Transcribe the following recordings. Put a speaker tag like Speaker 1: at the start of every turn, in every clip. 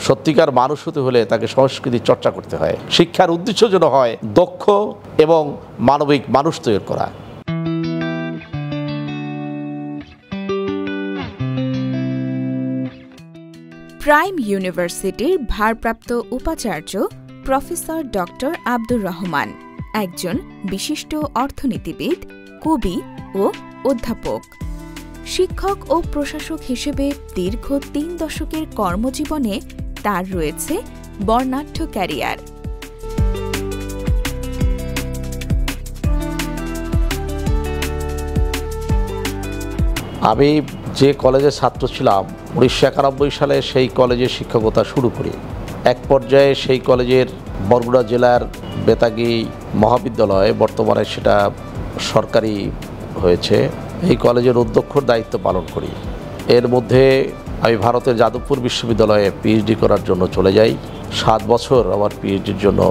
Speaker 1: সত্যিকার মানুষ হতে হলে তাকে সংস্কৃতি চর্চা করতে হয়। শিক্ষার উদ্দেশ্য যেন হয় দক্ষ এবং মানবিক মানুষ তৈরি করা।
Speaker 2: প্রাইম ইউনিভার্সিটির ভারপ্রাপ্ত উপাচার্য প্রফেসর ডক্টর আব্দুর রহমান একজন বিশিষ্ট অর্থনীতিবিদ, কবি ও অধ্যাপক। শিক্ষক ও প্রশাসক হিসেবে দীর্ঘ ৩ দশকের কর্মজীবনে তার রয়েছে বর্ণাঢ্য ক্যারিয়ার।
Speaker 1: আমি যে কলেজের ছাত্র ছিলাম 1991 সালে সেই কলেজে শিক্ষকতা শুরু করি। এক পর্যায়ে সেই কলেজের বরগুনা জেলার বেতাগী মহাবিদ্যালয়ে, বর্তমানে সেটা সরকারি হয়েছে, এই কলেজের অধ্যক্ষর দায়িত্ব পালন করি। এর মধ্যে আমি ভারতের যাদবপুর বিশ্ববিদ্যালয়ে পিএইচডি করার জন্য চলে যাই। 7 বছর আমার পিএইচডির জন্য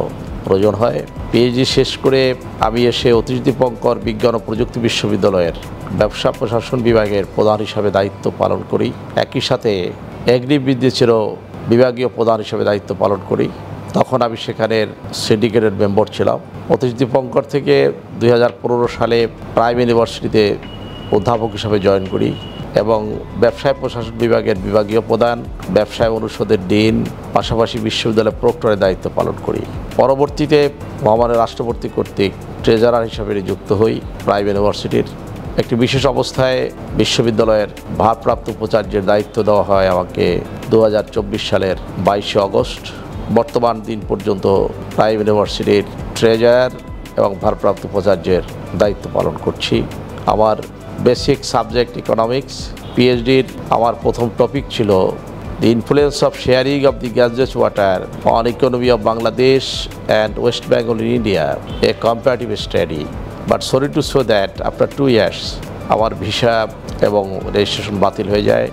Speaker 1: প্রয়োজন হয়। পিএইচডি শেষ করে আমি এসে অতীশ দীপঙ্কর বিজ্ঞান ও প্রযুক্তি বিশ্ববিদ্যালয়ের ব্যবসা প্রশাসন বিভাগের প্রধান হিসাবে দায়িত্ব পালন করি। একই সাথে এগ্রিবিদ্যুতেরও বিভাগীয় প্রধান হিসাবে দায়িত্ব পালন করি। তখন আমি সেখানের সিন্ডিকেটের মেম্বার ছিলাম। অতীশ দীপঙ্কর থেকে 2015 সালে প্রাইম ইউনিভার্সিটিতে অধ্যাপক হিসাবে জয়েন করি এবং ব্যবসায় প্রশাসন বিভাগের বিভাগীয় প্রধান, ব্যবসায় অনুষদের ডিন, পাশাপাশি বিশ্ববিদ্যালয়ের প্রক্টরের দায়িত্ব পালন করি। পরবর্তীতে মহামান্য রাষ্ট্রপতি কর্তৃক ট্রেজারার হিসাবে নিযুক্ত হই প্রাইম ইউনিভার্সিটির। একটি বিশেষ অবস্থায় বিশ্ববিদ্যালয়ের ভারপ্রাপ্ত উপাচার্যের দায়িত্ব দেওয়া হয় আমাকে 2024 সালের 22 অগস্ট। বর্তমান দিন পর্যন্ত প্রাইম ইউনিভার্সিটির ট্রেজারার এবং ভারপ্রাপ্ত উপাচার্যের দায়িত্ব পালন করছি। আমার বেসিক সাবজেক্ট ইকোনমিক্স। পিএইচডির আমার প্রথম টপিক ছিল The influence of sharing of the gaseous water on economy of Bangladesh and West Bengal in India, a comparative study. But sorry to say that after 2 years আমার visa এবং registration বাতিল হয়ে যায়।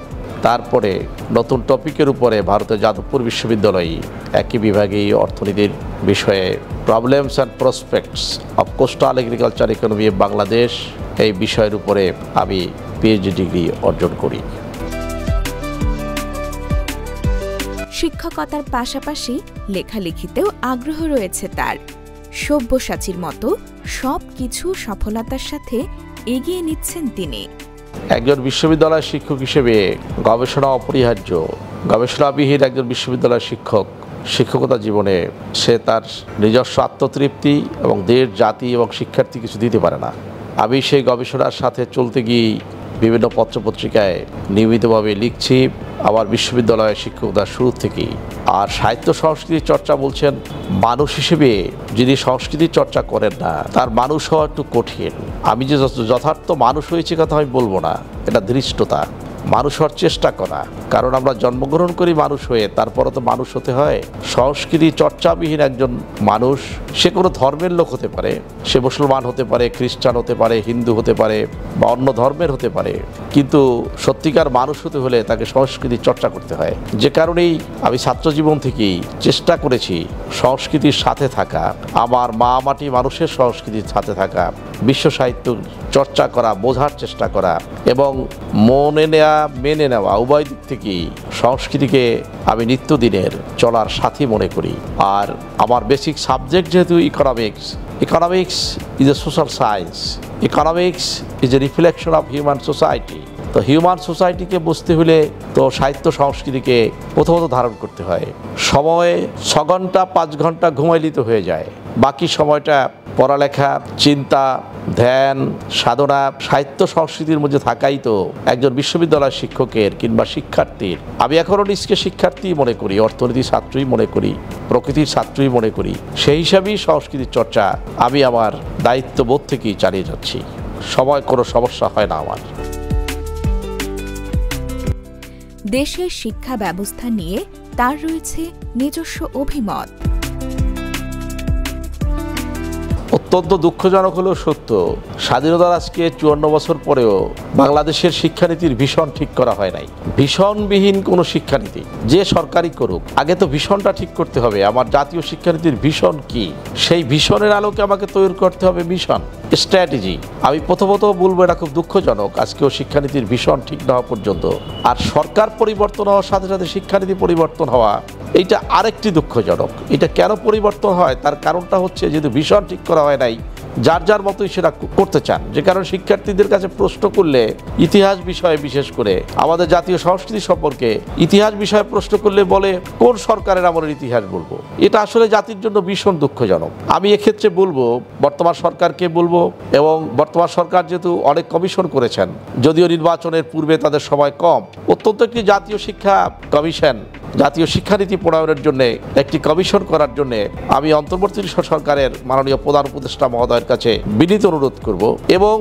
Speaker 1: তারপরে নতুন টপিকের উপরে ভারতের যাদবপুর বিশ্ববিদ্যালয়ে একই বিভাগেই অর্থনীতির বিষয়ে problems and prospects of coastal agriculture economy of Bangladesh, এই বিষয়ের উপরে আমি পিএইচডি ডিগ্রি অর্জন করি।
Speaker 2: শিক্ষকতার পাশাপাশি লেখালেখিতেও আগ্রহ রয়েছে তার। সব্যসাচীর মতো সব কিছু সফলতার সাথে এগিয়ে নিচ্ছেন তিনি।
Speaker 1: একজন বিশ্ববিদ্যালয় শিক্ষক হিসেবে গবেষণা অপরিহার্য। গবেষণাবিহীন একজন বিশ্ববিদ্যালয় শিক্ষক শিক্ষকতা জীবনে সে তার নিজস্ব আত্মতৃপ্তি এবং দেশ, জাতি এবং শিক্ষার্থী কিছু দিতে পারে না। আমি সেই গবেষণার সাথে চলতে গিয়ে বিভিন্ন পত্রপত্রিকায় নিয়মিতভাবে লিখছি আমার বিশ্ববিদ্যালয়ের শিক্ষকতার শুরু থেকেই। আর সাহিত্য সংস্কৃতি চর্চা বলছেন, মানুষ হিসেবে যিনি সংস্কৃতি চর্চা করেন না তার মানুষ হওয়া একটু কঠিন। আমি যে যথার্থ মানুষ হয়েছি কথা আমি বলবো না, এটা ধৃষ্টতা। মানুষ হওয়ার চেষ্টা করা, কারণ আমরা জন্মগ্রহণ করি মানুষ হয়ে, তারপরে তো মানুষ হতে হয়। সংস্কৃতি চর্চাবিহীন একজন মানুষ, সে কোনো ধর্মের লোক হতে পারে, সে মুসলমান হতে পারে, খ্রিস্টান হতে পারে, হিন্দু হতে পারে বা অন্য ধর্মের হতে পারে, কিন্তু সত্যিকার মানুষ হতে হলে তাকে সংস্কৃতি চর্চা করতে হয়। যে কারণেই আমি ছাত্রজীবন থেকেই চেষ্টা করেছি সংস্কৃতির সাথে থাকা, আমার মা মাটি মানুষের সংস্কৃতির সাথে থাকা, বিশ্ব সাহিত্য চর্চা করা, বোঝার চেষ্টা করা এবং মেনে নেওয়া উভয় দিক থেকেই সংস্কৃতিকে আমি নিত্যদিনের চলার সাথী মনে করি। আর আমার বেসিক সাবজেক্ট যেহেতু economics is a social science, economics is a reflection of human society. তো হিউম্যান সোসাইটিকে বুঝতে হলে তো সাহিত্য সংস্কৃতিকে প্রথমত ধারণ করতে হয়। সময়ে 6 ঘন্টা 5 ঘন্টা ঘুমাইলিত হয়ে যায়, বাকি সময়টা পড়ালেখা, চিন্তা, ধ্যান, সাধনা, সাহিত্য সংস্কৃতির মধ্যে থাকাই তো একজন বিশ্ববিদ্যালয় শিক্ষকের কিংবা শিক্ষার্থীর। আমি এখনও নিজকে শিক্ষার্থী মনে করি, অর্থনীতির ছাত্রই মনে করি, প্রকৃতির ছাত্রই মনে করি। সেই হিসাবেই সংস্কৃতির চর্চা আমি আমার দায়িত্ববোধ থেকেই চালিয়ে যাচ্ছি। সময় কোনো সমস্যা হয় না আমার।
Speaker 2: দেশের শিক্ষা ব্যবস্থা নিয়ে তার রয়েছে নিজস্ব অভিমত।
Speaker 1: অত্যন্ত দুঃখজনক হলেও সত্য, স্বাধীনতার আজকে 54 বছর পরেও বাংলাদেশের শিক্ষানীতির ভীষণ ঠিক করা হয় নাই। ভীষণবিহীন কোনো শিক্ষানীতি যে সরকারই করুক, আগে তো ভীষণটা ঠিক করতে হবে। আমার জাতীয় শিক্ষানীতির ভীষণ কি, সেই ভীষণের আলোকে আমাকে তৈরি করতে হবে মিশন, স্ট্র্যাটেজি। আমি প্রথমত বলবো এটা খুব দুঃখজনক আজকেও শিক্ষানীতির ভীষণ ঠিক না হওয়া পর্যন্ত। আর সরকার পরিবর্তন হওয়ার সাথে সাথে শিক্ষানীতি পরিবর্তন হওয়া এইটা আরেকটি দুঃখজনক। এটা কেন পরিবর্তন হয় তার কারণটা হচ্ছে যেহেতু ভীষণ ঠিক করা হয় নাই, যার যার মতোই সেটা করতে চান, যে কারণে শিক্ষার্থীদের কাছে প্রশ্ন করলে ইতিহাস বিষয়ে, বিশেষ করে আমাদের জাতীয় সংস্কৃতি সম্পর্কে ইতিহাস বিষয়ে প্রশ্ন করলে বলে কোন সরকারের আমলের ইতিহাস বলবো। এটা আসলে জাতির জন্য ভীষণ দুঃখজনক। আমি এক্ষেত্রে বলবো বর্তমান সরকারকে বলবো, এবং বর্তমান সরকার যেহেতু অনেক কমিশন করেছেন, যদিও নির্বাচনের পূর্বে তাদের সময় কম, অত্যন্ত একটি জাতীয় শিক্ষা কমিশন, জাতীয় শিক্ষানীতি প্রণয়নের জন্য একটি কমিশন করার জন্য আমি অন্তর্বর্তী সরকারের মাননীয় প্রধান উপদেষ্টা মহোদয়ের কাছে বিনীত অনুরোধ করব। এবং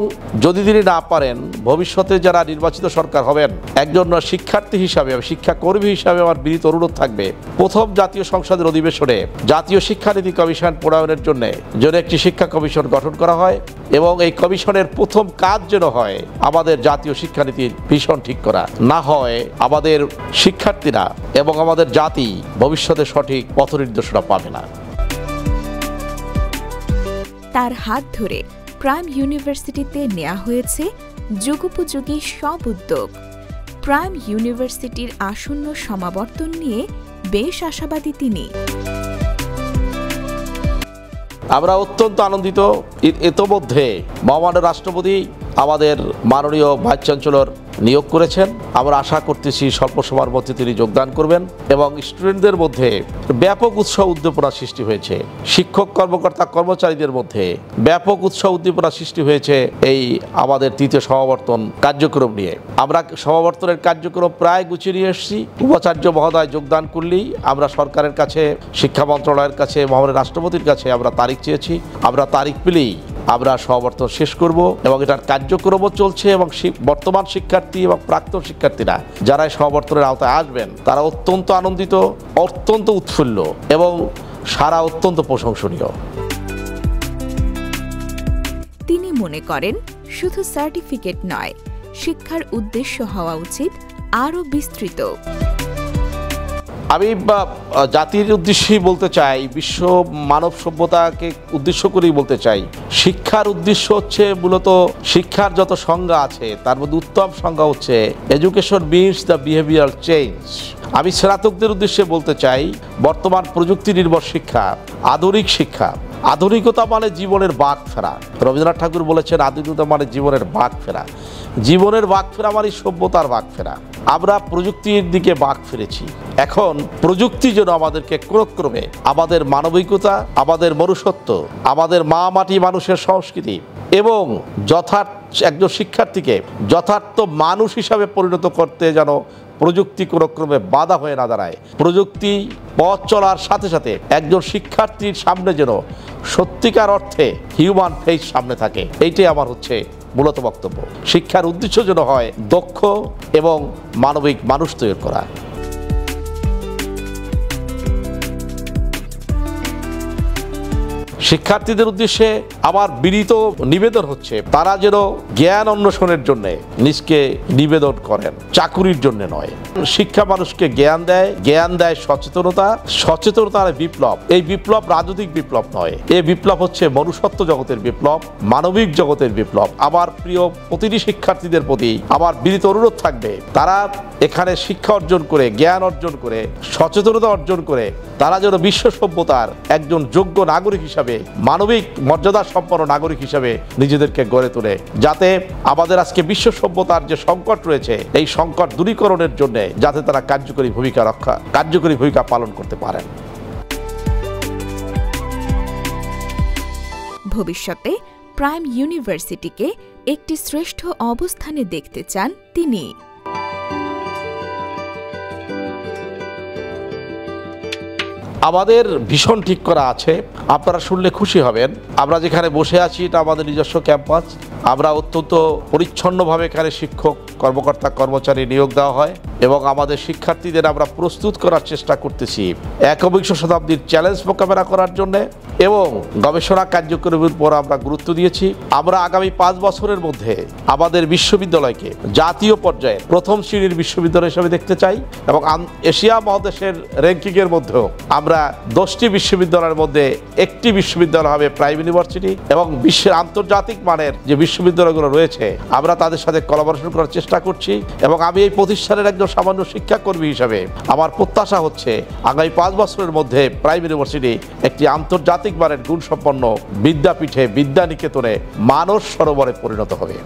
Speaker 1: যদি তিনি না পারেন, ভবিষ্যতে যারা নির্বাচিত সরকার হবেন, একজন শিক্ষার্থী হিসাবে, শিক্ষাকর্মী হিসাবে আমার বিনীত অনুরোধ থাকবে, প্রথম জাতীয় সংসদের অধিবেশনে জাতীয় শিক্ষানীতি কমিশন প্রণয়নের জন্য যেন একটি শিক্ষা কমিশন গঠন করা হয়, এবং এই কমিশনের প্রথম কাজ যেন হয় আমাদের জাতীয় শিক্ষানীতির ভীষণ ঠিক করা। না হয় আমাদের শিক্ষার্থীরা এবং আমাদের জাতি ভবিষ্যতে সঠিক পথ নির্দেশনা পাবে না।
Speaker 2: তার হাত ধরে প্রাইম ইউনিভার্সিটিতে নেওয়া হয়েছে যুগোপযোগী সব উদ্যোগ। প্রাইম ইউনিভার্সিটির আসন্ন সমাবর্তন নিয়ে বেশ আশাবাদী তিনি।
Speaker 1: আমরা অত্যন্ত আনন্দিত। ইতোমধ্যে মহামান্য রাষ্ট্রপতি আমাদের মাননীয় ভাইস চ্যান্সেলর নিয়োগ করেছেন। আমরা আশা করতেছি স্বল্প সময়ের মধ্যে তিনি যোগদান করবেন, এবং স্টুডেন্টদের মধ্যে ব্যাপক উৎসাহ উদ্দীপনা সৃষ্টি হয়েছে। শিক্ষক, কর্মকর্তা, কর্মচারীদের মধ্যে ব্যাপক উৎসাহ উদ্দীপনা সৃষ্টি হয়েছে এই আমাদের তৃতীয় সমাবর্তন কার্যক্রম নিয়ে। আমরা সমাবর্তনের কার্যক্রম প্রায় গুছিয়ে নিয়ে এসেছি। উপাচার্য মহোদয় যোগদান করলেই আমরা সরকারের কাছে, শিক্ষা মন্ত্রণালয়ের কাছে, মহামান্য রাষ্ট্রপতির কাছে আমরা তারিখ চেয়েছি। আমরা তারিখ পেলেই আমরা সমাবর্তন শেষ করব, এবং এটার কার্যক্রমও চলছে। এবং বর্তমান শিক্ষার্থী এবং প্রাক্তন শিক্ষার্থীরা যারা এই সমাবর্তনের আওতায় আসবেন, তারা অত্যন্ত আনন্দিত, অত্যন্ত উৎফুল্ল, এবং সারা অত্যন্ত প্রশংসনীয়।
Speaker 2: তিনি মনে করেন শুধু সার্টিফিকেট নয়, শিক্ষার উদ্দেশ্য হওয়া উচিত আরও বিস্তৃত।
Speaker 1: আমি জাতির উদ্দেশ্যেই বলতে চাই, বিশ্ব মানব সভ্যতাকে উদ্দেশ্য করেই বলতে চাই, শিক্ষার উদ্দেশ্য হচ্ছে মূলত, শিক্ষার যত সংজ্ঞা আছে তার মধ্যে উত্তম সংজ্ঞা হচ্ছে education means the behaviour change. আমি স্নাতকদের উদ্দেশ্যে বলতে চাই, বর্তমান প্রযুক্তি নির্ভর শিক্ষা, আধুনিক শিক্ষা, আধুনিকতা মানে জীবনের বাঁক ফেরা। রবীন্দ্রনাথ ঠাকুর বলেছেন আধুনিকতা মানে জীবনের বাঁক ফেরা। জীবনের বাঁক ফেরা মানে সভ্যতার বাঁক ফেরা। আমরা প্রযুক্তির দিকে বাঁক ফিরেছি। এখন প্রযুক্তি যেন আমাদেরকে ক্রমে আমাদের মানবিকতা, আমাদের মনুষ্যত্ব, আমাদের মা মাটি মানুষের সংস্কৃতি এবং একজন শিক্ষার্থীকে যথার্থ মানুষ হিসাবে পরিণত করতে যেন প্রযুক্তি ক্রমে বাধা হয়ে না দাঁড়ায়। প্রযুক্তি পথ চলার সাথে সাথে একজন শিক্ষার্থীর সামনে যেন সত্যিকার অর্থে হিউম্যান ফেস সামনে থাকে। এইটাই আমার হচ্ছে মূলত বক্তব্য। শিক্ষার উদ্দেশ্য যেন হয় দক্ষ এবং মানবিক মানুষ তৈরি করা। শিক্ষার্থীদের উদ্দেশ্যে আমার বিনীত নিবেদন হচ্ছে, তারা যেন জ্ঞান অন্বেষণের জন্য নিজকে নিবেদন করেন, চাকুরির জন্য নয়। শিক্ষা মানুষকে জ্ঞান দেয়, জ্ঞান দেয় সচেতনতা, সচেতনতার বিপ্লব। এই বিপ্লব রাজনৈতিক বিপ্লব নয়, এই বিপ্লব হচ্ছে মনুষ্যত্ব জগতের বিপ্লব, মানবিক জগতের বিপ্লব। আমার প্রিয় প্রতিটি শিক্ষার্থীদের প্রতি আমার বিনীত অনুরোধ থাকবে, তারা এখানে শিক্ষা অর্জন করে, জ্ঞান অর্জন করে, সচেতনতা অর্জন করে তারা যেন বিশ্ব সভ্যতার একজন যোগ্য নাগরিক হিসাবে, মানবিক মর্যাদা সম্পন্ন নাগরিক হিসাবে নিজেদেরকে গড়ে তোলে, যাতে আমাদের আজকে বিশ্ব সভ্যতার যে সংকট রয়েছে এই সংকট দূরীকরণের জন্য যাতে তারা কার্যকরী ভূমিকা পালন করতে পারেন।
Speaker 2: ভবিষ্যতে প্রাইম ইউনিভার্সিটিকে একটি শ্রেষ্ঠ অবস্থানে দেখতে চান তিনি।
Speaker 1: আমাদের ভীষণ ঠিক করা আছে, আপনারা শুনলে খুশি হবেন। আমরা যেখানে বসে আছি এটা আমাদের নিজস্ব ক্যাম্পাস। আমরা অত্যন্ত পরিচ্ছন্নভাবে এখানে শিক্ষক, কর্মকর্তা, কর্মচারী নিয়োগ দেওয়া হয়, এবং আমাদের শিক্ষার্থীদের আমরা প্রস্তুত করার চেষ্টা করতেছি একবিংশ শতাব্দীর চ্যালেঞ্জ মোকাবেলা করার জন্য, এবং গবেষণা কার্যক্রমের উপর আমরা গুরুত্ব দিয়েছি। আমরা আগামী 5 বছরের মধ্যে আমাদের বিশ্ববিদ্যালয়কে জাতীয় পর্যায়ে প্রথম শ্রেণীর বিশ্ববিদ্যালয় হিসেবে দেখতে চাই, এবং এশিয়া মহাদেশের র্যাঙ্কিংয়ের মধ্যেও আমরা 10টি বিশ্ববিদ্যালয়ের মধ্যে একটি বিশ্ববিদ্যালয় হবে প্রাইম ইউনিভার্সিটি, এবং বিশ্বের আন্তর্জাতিক মানের যে বিশ্ববিদ্যালয়গুলো রয়েছে আমরা তাদের সাথে কোলাবোরেশন করার চেষ্টা করছি। এবং আমি এই প্রতিষ্ঠানের একজন সামান্য শিক্ষাকর্মী হিসাবে আমার প্রত্যাশা হচ্ছে আগামী 5 বছরের মধ্যে প্রাইম ইউনিভার্সিটি একটি আন্তর্জাতিক মানের গুণসম্পন্ন বিদ্যাপীঠে, বিদ্যানিকেতনে, মানস সরোবরে পরিণত হবে।